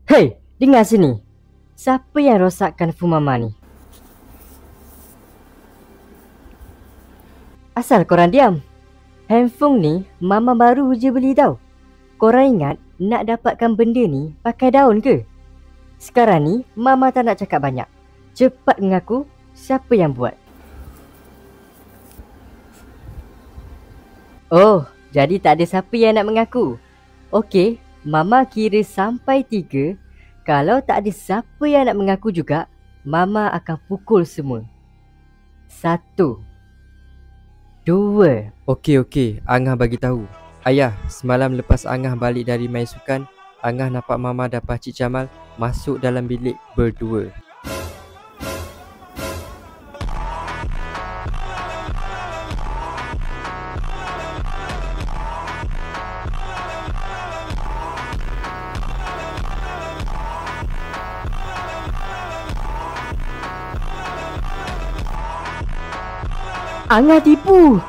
Hei, dengar sini. Siapa yang rosakkan phone Mama ni? Asal korang diam? Handphone ni Mama baru je beli tau. Korang ingat nak dapatkan benda ni pakai daun ke? Sekarang ni Mama tak nak cakap banyak. Cepat mengaku siapa yang buat. Oh, jadi tak ada siapa yang nak mengaku. Okey, Mama kira sampai 3. Kalau tak ada siapa yang nak mengaku juga, Mama akan pukul semua. 1, 2. Okey, Angah bagi tahu. Ayah, semalam lepas Angah balik dari main sukan, Angah nampak Mama dan Pakcik Jamal masuk dalam bilik berdua. Angah tipu.